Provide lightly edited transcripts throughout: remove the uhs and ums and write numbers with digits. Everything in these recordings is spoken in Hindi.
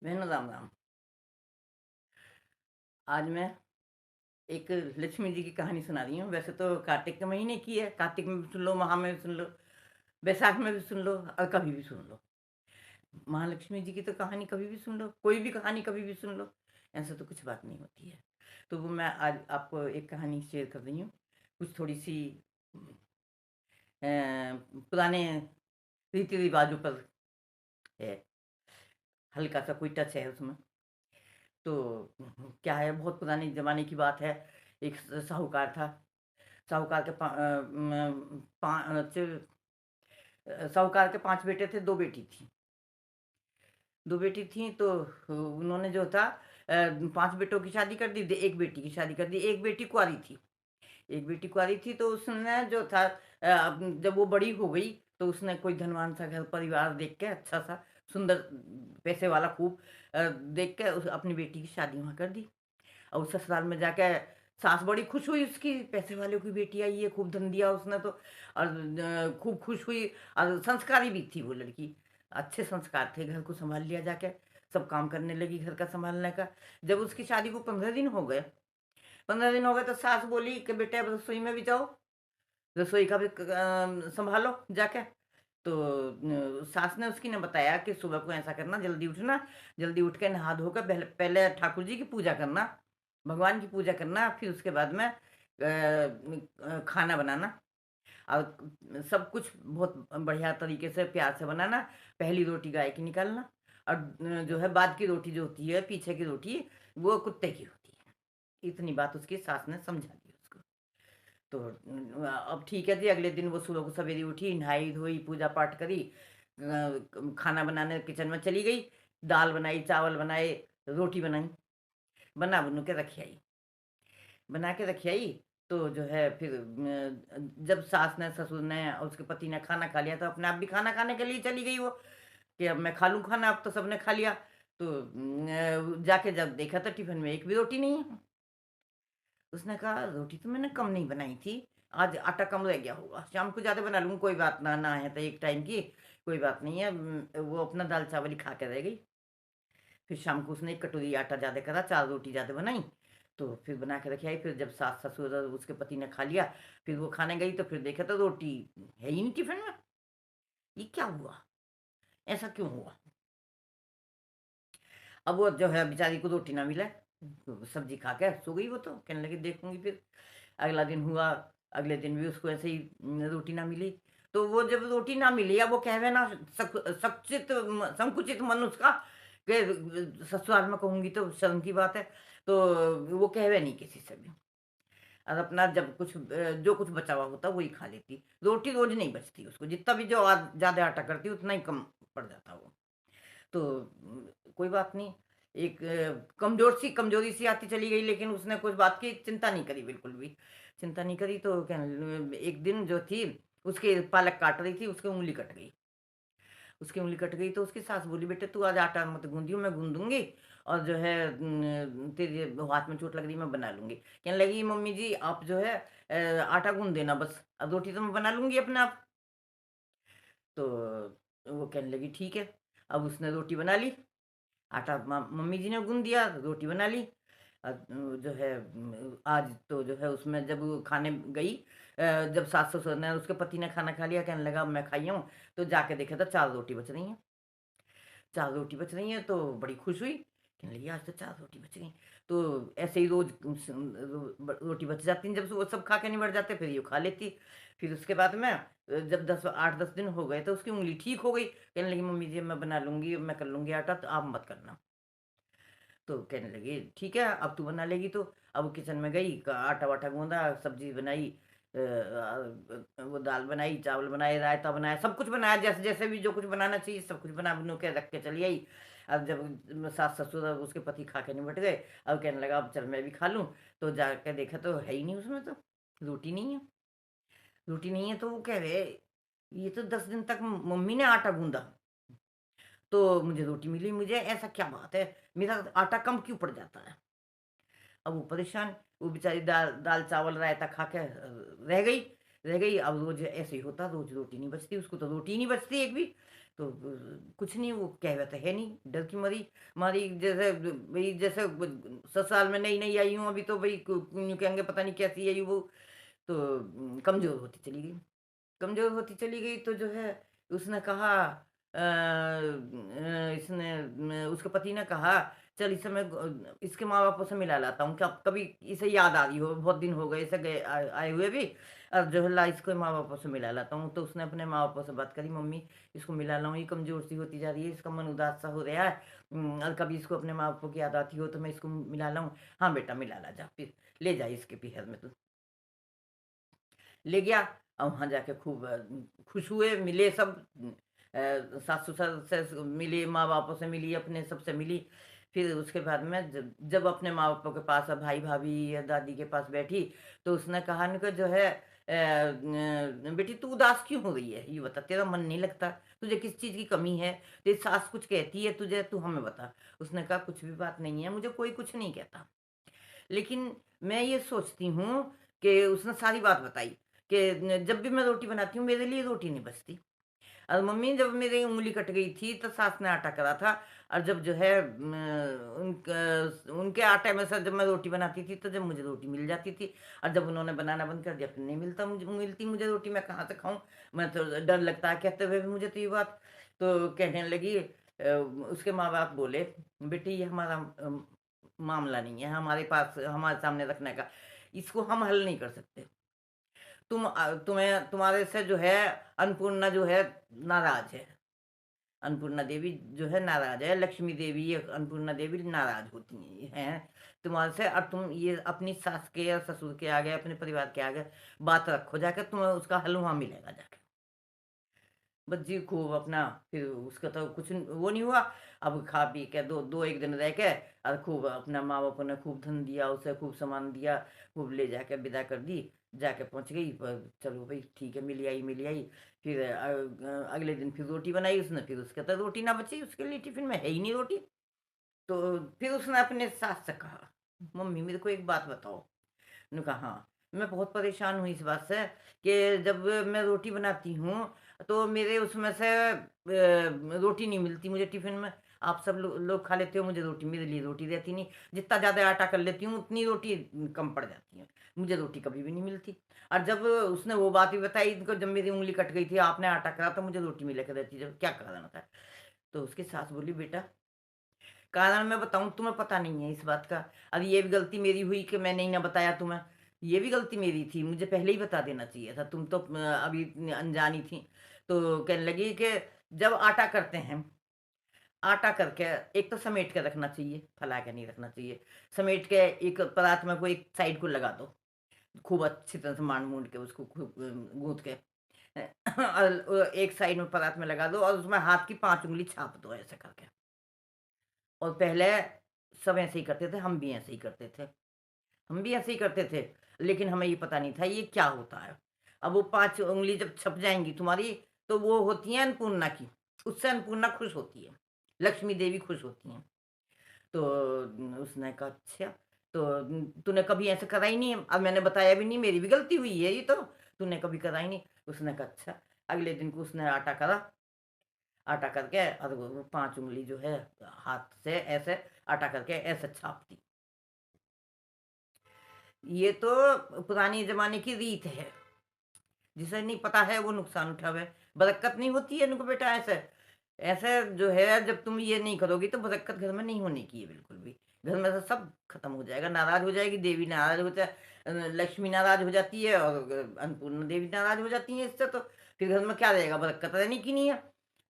बहनों राम राम। आज मैं एक लक्ष्मी जी की कहानी सुना रही हूँ। वैसे तो कार्तिक के महीने की है, कार्तिक में भी सुन लो, महा में भी सुन लो, बैसाख में भी सुन लो और कभी भी सुन लो। महालक्ष्मी जी की तो कहानी कभी भी सुन लो, कोई भी कहानी कभी भी सुन लो, ऐसा तो कुछ बात नहीं होती है। तो वो मैं आज आपको एक कहानी शेयर कर रही हूँ, कुछ थोड़ी सी अ, पुराने रीति रिवाजों पर है, हल्का सा कोई टच है उसमें। तो क्या है, बहुत पुराने ज़माने की बात है। एक साहूकार था। साहूकार के साहूकार के 5 बेटे थे, 2 बेटी थी। 2 बेटी थीं तो उन्होंने जो था 5 बेटों की शादी कर दी, 1 बेटी की शादी कर दी। 1 बेटी कुँवारी थी। 1 बेटी कुँवारी थी तो उसने जो था जब वो बड़ी हो गई तो उसने कोई धनवान सा घर परिवार देख के, अच्छा-सा, सुंदर, पैसे वाला खूब देख के उस अपनी बेटी की शादी वहाँ कर दी। और ससुराल में जाके सास बड़ी खुश हुई उसकी, पैसे वाले की बेटी आई है, खूब धन दिया उसने तो। और खूब खुश हुई और संस्कारी भी थी वो लड़की। अच्छे संस्कार थे, घर को सँभाल लिया जाके, सब काम करने लगी घर का सँभालने का। जब उसकी शादी को 15 दिन हो गए, 15 दिन हो गए तो सास बोली कि बेटा अब रसोई में भी जाओ, रसोई का भी सँभालो जाके। तो सास ने उसकी ने बताया कि सुबह को ऐसा करना, जल्दी उठना, जल्दी उठ के नहा धो के पहले पहले ठाकुर जी की पूजा करना, भगवान की पूजा करना, फिर उसके बाद में खाना बनाना और सब कुछ बहुत बढ़िया तरीके से प्यार से बनाना। पहली रोटी गाय की निकालना और जो है बाद की रोटी जो होती है, पीछे की रोटी, वो कुत्ते की होती है। इतनी बात उसकी सास ने समझा दी उसको। तो अब ठीक है जी, अगले दिन वो सुबह को सवेरे उठी, नहाई-धोई, पूजा-पाठ करी, खाना बनाने किचन में चली गई, दाल बनाई, चावल बनाए, रोटी बनाई, बना-बनू के रख आई। बना के रख आई, तो जो है फिर जब सास ने, ससुर ने और उसके पति ने खाना खा लिया, तो अपने आप भी खाना खाने के लिए चली गई वो, कि अब मैं खा लूँ खाना, अब तो सबने खा लिया। तो जाके जब देखा तो टिफ़िन में एक भी रोटी नहीं है। उसने कहा रोटी तो मैंने कम नहीं बनाई थी, आज आटा कम रह गया होगा, शाम को ज़्यादा बना लूँगी, कोई बात ना, ना है तो एक टाइम की, कोई बात नहीं है। वो अपना दाल-चावल ही खा के रह गई। फिर शाम को उसने 1 कटोरी आटा ज़्यादा करा, 4 रोटी ज़्यादा बनाई, तो फिर बना के रखे आई। फिर जब सास-ससुर और उसके पति ने खा लिया, फिर वो खाने गई तो फिर देखा तो रोटी है ही नहीं टिफ़िन में। ये क्या हुआ? ऐसा क्यों हुआ? अब वो जो है बेचारी को रोटी ना मिले, तो सब्ज़ी खा के सो गई वो तो, कहने लगी देखूँगी फिर। अगला दिन हुआ, अगले दिन भी उसको ऐसे ही रोटी ना मिली। तो वो जब रोटी ना मिली, अब वो कहवे ना, संकुचित मन उसका कि ससुराल में कहूँगी तो शर्म की बात है, तो वो कहवे नहीं किसी से भी। और अपना जब कुछ जो कुछ बचा हुआ होता वही खा लेती। रोटी रोज़ नहीं बचती उसको, जितना भी जो ज़्यादा आटा करती उतना ही कम पड़ जाता वो। तो कोई बात नहीं, एक कमज़ोरी सी आती चली गई, लेकिन उसने कुछ बात की चिंता नहीं करी, बिल्कुल भी। चिंता नहीं करी तो क्या, एक दिन जो थी, उसकी पालक काट रही थी, उसकी उँगली कट गई। उसकी उँगली कट गई तो उसकी सास बोली, "बेटे तू आज आटा मत गूँधियो, मैं गूँध दूँगी और जो है तेरे हाथ में चोट लग रही, मैं बना लूँगी।" कहने लगी, "मम्मी जी आप जो है आटा गूँध देना बस, अब रोटी तो मैं बना लूँगी अपने आप।" तो वो कहने लगी, "ठीक है।" अब उसने रोटी बना ली। आटा मम्मी जी ने गूँध दिया, रोटी बना ली। जो है आज तो जो है उसमें जब वो खाने गई, जब सास-ससुर ने, उसके पति ने खाना खा लिया, कहने लगा अब मैं खाई हूँ, तो जाके देखा तो 4 रोटी बच रही हैं। 4 रोटी बच रही हैं तो बड़ी खुश हुई, कहने लगी आज तो 4 रोटी बच गई। तो ऐसे ही रोज़ रोटी बच जाती हैं, जब वो सब खा के निबट जाते फिर ये खा लेती। फिर उसके बाद में जब 8-10 दिन हो गए तो उसकी उँगली ठीक हो गई, कहने लगी मम्मी जी मैं बना लूँगी, मैं कर लूँगी आटा, तो आप मत करना। तो कहने लगी, "ठीक है, अब तू बना लेगी तो।" अब वो किचन में गई, क आटा-वाटा गूँधा, सब्ज़ी बनाई, वो दाल बनाई, चावल बनाए, रायता बनाया, सब कुछ बनाया, जैसे-जैसे भी जो कुछ बनाना चाहिए सब कुछ बना-बनू के रख के चली आई। अब जब सास-ससुर और उसके पति खा के निबट गए, अब कहने लगा, "अब चल मैं भी खा लूँ।" तो जाके देखा तो है ही नहीं उसमें तो, रोटी नहीं है। रोटी नहीं है तो वो कह रहे, "ये तो 10 दिन तक मम्मी ने आटा गूँधा।" तो मुझे रोटी मिली, मुझे ऐसा क्या बात है? मेरा आटा कम क्यों पड़ जाता है? अब वो परेशान, वो बेचारी दाल-चावल रायता खा के रह गई। अब रोज़ ऐसे ही होता, रोज़ रोटी नहीं बचती, उसको तो रोटी ही नहीं बचती एक भी। तो कुछ नहीं, वो कहवत है नहीं, डर की मारी मारी जैसे भई जैसे ब ससुराल में नई-नई आई हूँ, अभी तो भई यूँ कहेंगे पता नहीं कैसी है ये वो, तो कमज़ोर होती चली गई। कमज़ोर होती चली गई तो जो है उसने कहा इसने उसके पति ने कहा चल इसे मैं इसके माँ-बापों से मिला लाता हूँ, क्या कभी इसे याद आ रही हो, बहुत दिन हो गए इसे गए आए हुए भी, अब जो है ला इसको माँ-बापों से मिला लाता हूँ। तो उसने अपने माँ-बापों से बात करी, मम्मी इसको मिला लाऊँ, ये कमज़ोर सी होती जा रही है, इसका मन उदास सा हो रहा है, और कभी इसको अपने माँ-बापों की याद आती हो तो मैं इसको मिला लाऊँ। हाँ बेटा मिला ला जा, फिर ले जा इसके पीहर में तू। ले गया और वहाँ जाके खूब खुश हुए, मिले सब, सास-ससुर से मिली, माँ-बापों से मिली, अपने सबसे मिली। फिर उसके बाद में जब जब अपने माँ-बापों के पास भाई-भाभी या दादी के पास बैठी, तो उसने कहा न कि जो है बेटी तू उदास क्यों हो रही है? ये बता तेरा मन नहीं लगता? तुझे किस चीज़ की कमी है? तेरी सास कुछ कहती है तुझे? तू हमें बता। उसने कहा कुछ भी बात नहीं है, मुझे कोई कुछ नहीं कहता। लेकिन मैं ये सोचती हूँ कि उसने सारी बात बताई कि जब भी मैं रोटी बनाती हूँ मेरे लिए रोटी नहीं बचती। और मम्मी जब मेरी उँगली कट गई थी तो सास ने आटा करा था, और जब जो है उनके आटे में से जब मैं रोटी बनाती थी तो जब मुझे रोटी मिल जाती थी, और जब उन्होंने बनाना बंद कर दिया फिर नहीं मिलती मुझे रोटी, मैं कहाँ से खाऊँ? मैं तो डर लगता है कहते हुए भी मुझे तो ये बात। तो कहने लगी उसके माँ-बाप बोले, "बेटी ये हमारा मामला नहीं है हमारे पास हमारे सामने रखने का। इसको हम हल नहीं कर सकते। तुम्हारे से जो है अन्नपूर्णा जो है नाराज़ है। अन्नपूर्णा देवी जो है नाराज़ है, लक्ष्मी देवी या अन्नपूर्णा देवी नाराज़ होती हैं तुम्हारे से, और तुम ये अपनी सास के या ससुर के आगे, अपने परिवार के आगे बात रखो जाके, तुम्हें उसका हल वहाँ मिलेगा जाके। बस जी खूब अपना फिर उसका तो कुछ वो नहीं हुआ। अब खा पी के 1 दिन रह के और खूब अपना माँ-बापों ने खूब धन दिया, उसे खूब सामान दिया, खूब ले जाके विदा कर दी। जाके पहुँच गई प चलो भई ठीक है, मिल आई। फिर अगले दिन फिर रोटी बनाई उसने, फिर उसके तो रोटी ना बची, उसके लिए टिफ़िन में है ही नहीं रोटी। तो फिर उसने अपने सास से कहा, "मम्मी मेरे को एक बात बताओ।" मैंने कहा हाँ, मैं बहुत परेशान हुई इस बात से कि जब मैं रोटी बनाती हूँ, तो मेरे उसमें से रोटी नहीं मिलती मुझे टिफ़िन में। आप सब लोग खा लेते हो, मुझे रोटी मेरे लिए रोटी रहती नहीं। जितना ज़्यादा आटा कर लेती हूँ, उतनी रोटी कम पड़ जाती है। मुझे रोटी कभी भी नहीं मिलती। और जब उसने वो बात भी बताई इनको, जब मेरी उँगली कट गई थी, आपने आटा करा तो मुझे रोटी मिला करती थी, क्या कारण था? तो उसकी सास बोली, "बेटा कारण मैं बताऊँ तुम्हें पता नहीं है इस बात का। अब ये भी गलती मेरी हुई कि मैंने ही ना बताया तुम्हें। ये भी गलती मेरी थी, मुझे पहले ही बता देना चाहिए था। तुम तो अभी इतनी अनजानी थी।" तो कहने लगी कि जब आटा करते हैं, आटा करके एक तो समेट के रखना चाहिए, फैला के नहीं रखना चाहिए। समेट के एक परात में को एक साइड को लगा दो, खूब अच्छी तरह से मांड-मूंड के उसको खूब गूँथ के। और एक साइड में परात में लगा दो और उसमें हाथ की 5 उँगली छाप दो ऐसे करके। और पहले सब ऐसे ही करते थे, हम भी ऐसे ही करते थे। हम भी ऐसे ही करते थे, लेकिन हमें ये पता नहीं था ये क्या होता है। अब वो 5 उँगली जब छप जाएँगी तुम्हारी, तो वो होती हैं अन्नपूर्णा की, उससे अन्नपूर्णा खुश होती है, लक्ष्मी देवी खुश होती हैं। तो उसने कहा अच्छा, तो तूने कभी ऐसे करा ही नहीं है। अब मैंने बताया भी नहीं, मेरी भी गलती हुई है ये तो, तूने कभी करा ही नहीं। उसने कहा अच्छा। अगले दिन को उसने आटा करा, आटा करके और वो 5 उँगली जो है हाथ से ऐसे आटा करके ऐसे छाप दी। ये तो पुराने ज़माने की रीत है, जिसे नहीं पता है वो नुकसान उठावे। बरक़्क़त नहीं होती है इनको बेटा ऐसे। ऐसे जो है जब तुम ये नहीं करोगी तो बरक़्क़त घर में नहीं होने की है बिल्कुल भी। घर में से सब खत्म हो जाएगा, नाराज़ हो जाएगी, देवी नाराज़ हो लक्ष्मी नाराज़ हो जाती है और अन्नपूर्णा देवी नाराज़ हो जाती हैं इससे तो। फिर घर में क्या रहेगा, बरक़्क़त रहने की नहीं है।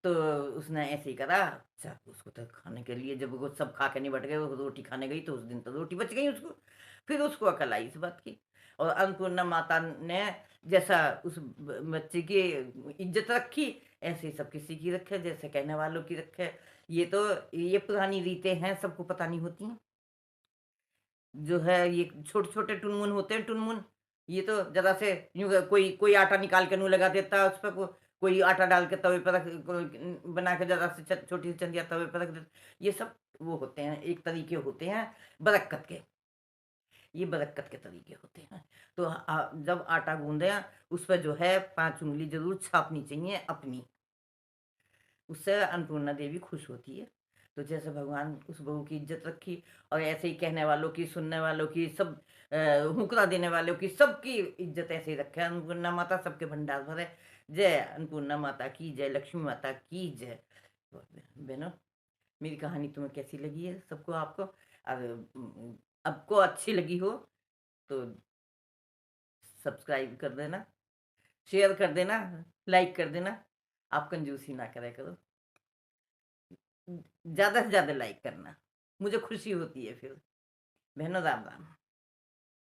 तो उसने ऐसे ही करा, अच्छा उसको तो खाने के लिए जब वो सब खा के निबट गए, वो रोटी खाने गई तो उस दिन तो रोटी बच गई उसको। फिर उसको अकल आई इस बात की, और अन्नपूर्णा माता ने जैसा उस बच्चे की इज़्ज़त रखी, ऐसे ही सब किसी की रखे, जैसे कहने वालों की रखे। ये तो ये पुरानी रीतें हैं, सबको पता नहीं होती हैं। जो है ये छोटे-छोटे टुनमुन होते हैं टुनमुन, ये तो ज़रा से यूँ कोई कोई आटा निकाल के यूँ लगा देता है उस पे, कोई आटा डाल के तवे पे रख कोई बना के ज़रा सी छोटी सी चंदिया तवे पे रख देता। ये सब वो होते हैं, एक तरीके होते हैं बरक़्क़त के। ये बरक़्क़त के तरीके होते हैं। तो जब आटा गूँधें, उस पे जो है 5 उँगली ज़रूर छापनी चाहिए अपनी। उससे अन्नपूर्णा देवी खुश होती है। तो जैसे भगवान उस बहू की इज़्ज़त रखी और ऐसे ही कहने वालों की, सुनने वालों की, सब हुँकरा देने वालों की, सबकी इज़्ज़त ऐसे ही रखे। अन्नपूर्णा माता सबके भंडार भरे। जय अन्नपूर्णा माता की जय, लक्ष्मी माता की जय। तो बहनों, मेरी कहानी तुम्हें कैसी लगी है सबको आपको? आपको अच्छी लगी हो तो सब्सक्राइब कर देना, शेयर कर देना, लाइक कर देना। आप कंजूसी ना करा करो। ज़्यादा से ज़्यादा लाइक करना, मुझे खुशी होती है फिर। बहनों राम राम।